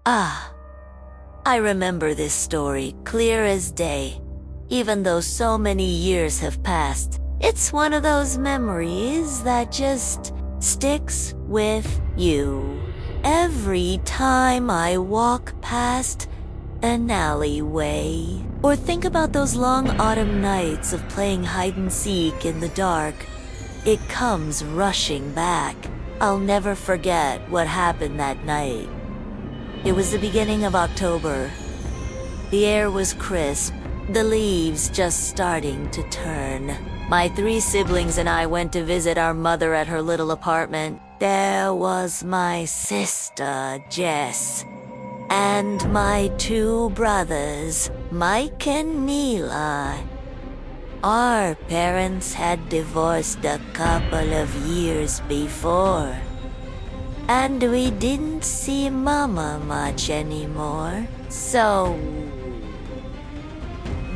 Ah, I remember this story clear as day, even though so many years have passed. It's one of those memories that just sticks with you. Every time I walk past an alleyway, or think about those long autumn nights of playing hide-and-seek in the dark, it comes rushing back. I'll never forget what happened that night. It was the beginning of October. The air was crisp, the leaves just starting to turn. My 3 siblings and I went to visit our mother at her little apartment. There was my sister, Jess, and my 2 brothers, Mike and Mila. Our parents had divorced a couple of years before, and we didn't see Mama much anymore. So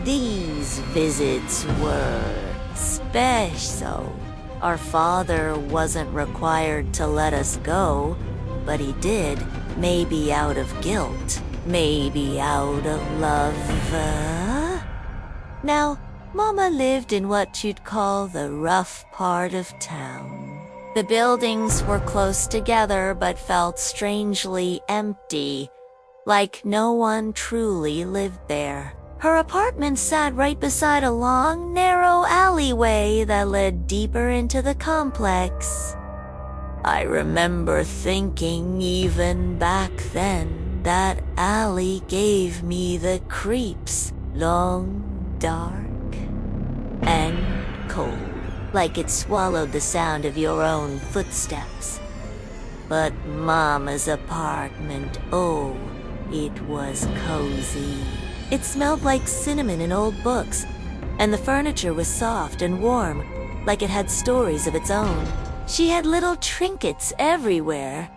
these visits were special. Our father wasn't required to let us go, but he did, maybe out of guilt, maybe out of love. Now, Mama lived in what you'd call the rough part of town. The buildings were close together but felt strangely empty, like no one truly lived there. Her apartment sat right beside a long, narrow alleyway that led deeper into the complex. I remember thinking even back then that alley gave me the creeps. Long, dark, and cold, like it swallowed the sound of your own footsteps. But Mama's apartment, oh, it was cozy. It smelled like cinnamon and old books, and the furniture was soft and warm, like it had stories of its own. She had little trinkets everywhere,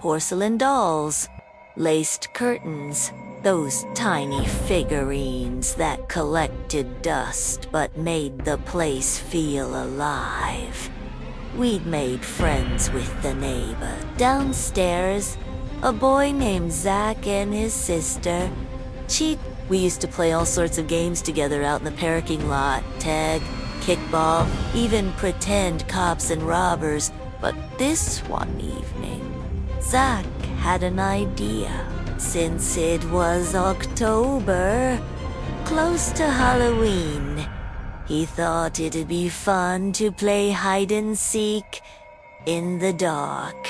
porcelain dolls, laced curtains, those tiny figurines that collected dust but made the place feel alive. We'd made friends with the neighbor. Downstairs, a boy named Zach and his sister. We used to play all sorts of games together out in the parking lot. Tag, kickball, even pretend cops and robbers. But this one evening, Zach had an idea. Since it was October, close to Halloween, he thought it'd be fun to play hide and seek in the dark.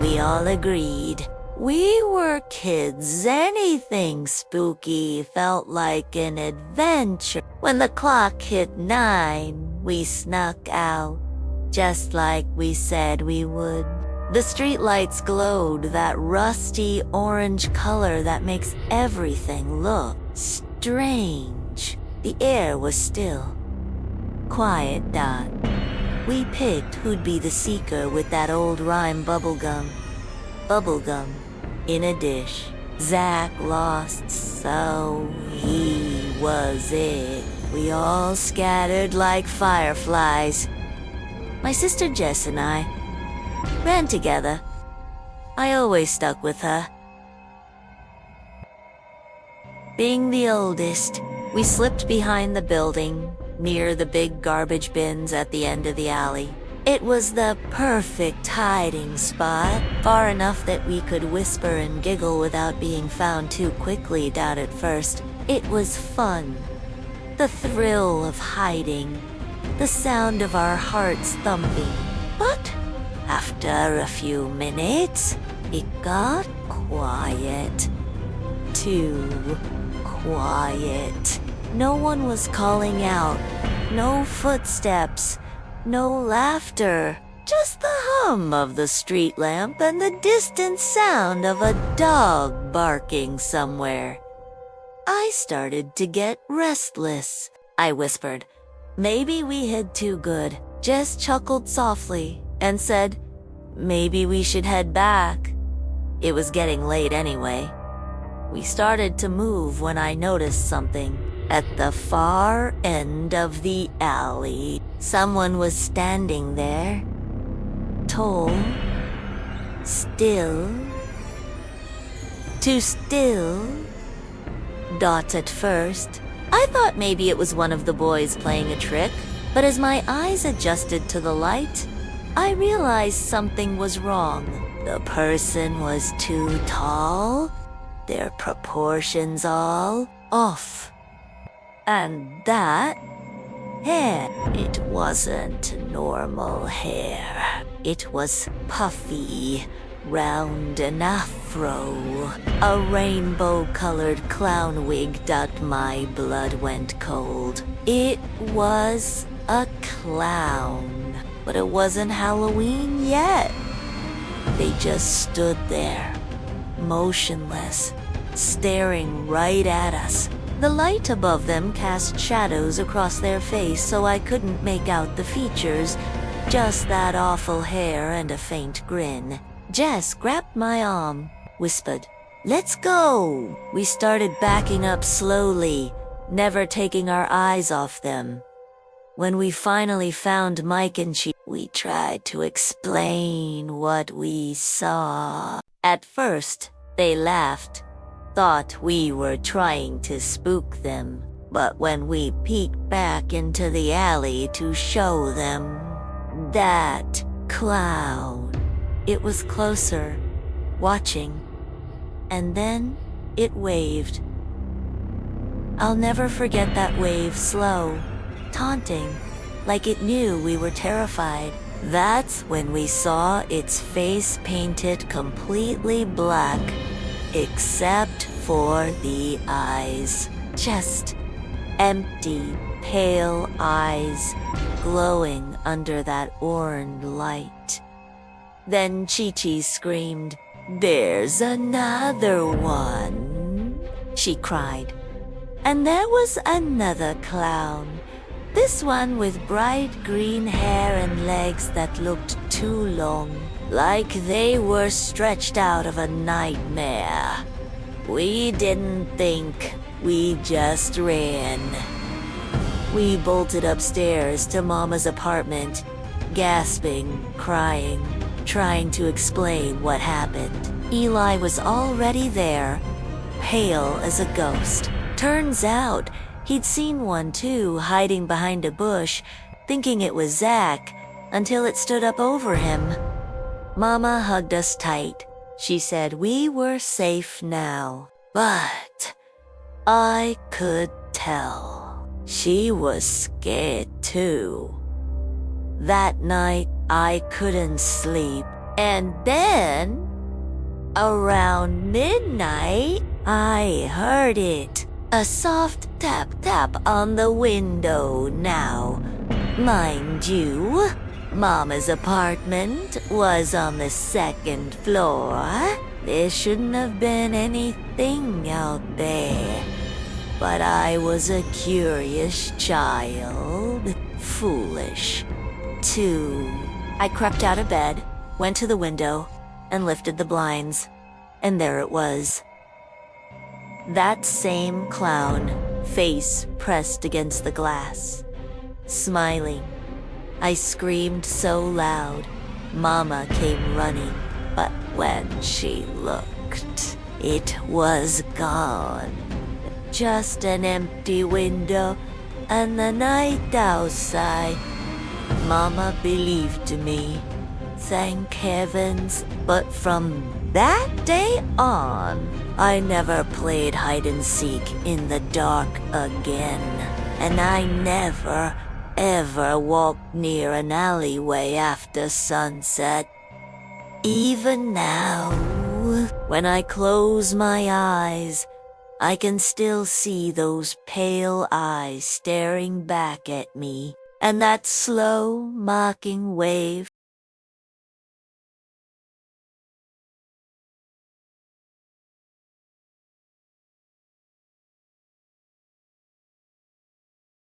We all agreed. We were kids. Anything spooky felt like an adventure. When the clock hit 9, we snuck out, just like we said we would. The streetlights glowed that rusty orange color that makes everything look strange. The air was still. Quiet. We picked who'd be the seeker with that old rhyme bubblegum. Bubblegum in a dish. Zach lost, so he was it. We all scattered like fireflies. My sister Jess and I ran together. I always stuck with her. Being the oldest, we slipped behind the building, near the big garbage bins at the end of the alley. It was the perfect hiding spot, far enough that we could whisper and giggle without being found too quickly down at first. It was fun. The thrill of hiding, the sound of our hearts thumping. But after a few minutes, it got quiet. Too quiet. No one was calling out. No footsteps. No laughter. Just the hum of the street lamp and the distant sound of a dog barking somewhere. I started to get restless. I whispered. Maybe we hid too good. Jess chuckled softly and said, maybe we should head back. It was getting late anyway. We started to move when I noticed something. At the far end of the alley, someone was standing there. Tall, still, Too still. Dots at first. I thought maybe it was one of the boys playing a trick, but as my eyes adjusted to the light, I realized something was wrong. The person was too tall, their proportions all off. And that hair, it wasn't normal hair. It was puffy, round and afro. A rainbow-colored clown wig that my blood went cold. It was a clown, but it wasn't Halloween yet. They just stood there, motionless, staring right at us. The light above them cast shadows across their face, so I couldn't make out the features, just that awful hair and a faint grin. Jess grabbed my arm, whispered, "Let's go!" We started backing up slowly, never taking our eyes off them. When we finally found Mike and she, we tried to explain what we saw. At first, they laughed, thought we were trying to spook them. But when we peeked back into the alley to show them that clown, it was closer, watching, and then it waved. I'll never forget that wave, slow, taunting, like it knew we were terrified. That's when we saw its face painted completely black, except for the eyes. Just empty, pale eyes, glowing under that orange light. Then Chi-Chi screamed, "There's another one!" she cried. And there was another clown. This one with bright green hair and legs that looked too long, like they were stretched out of a nightmare. We didn't think, we just ran. We bolted upstairs to Mama's apartment, gasping, crying, trying to explain what happened. Eli was already there, pale as a ghost. Turns out, he'd seen one too, hiding behind a bush, thinking it was Zach, until it stood up over him. Mama hugged us tight. She said we were safe now. But I could tell she was scared too. That night, I couldn't sleep. And then, around midnight, I heard it. A soft tap-tap on the window now. Mind you, Mama's apartment was on the second floor. There shouldn't have been anything out there. But I was a curious child. Foolish, too. I crept out of bed, went to the window, and lifted the blinds. And there it was. That same clown, face pressed against the glass, smiling. I screamed so loud, Mama came running, but when she looked, it was gone. Just an empty window and the night outside. Mama believed me, thank heavens, but from that day on, I never played hide-and-seek in the dark again, and I never, ever walked near an alleyway after sunset. Even now, when I close my eyes, I can still see those pale eyes staring back at me, and that slow, mocking wave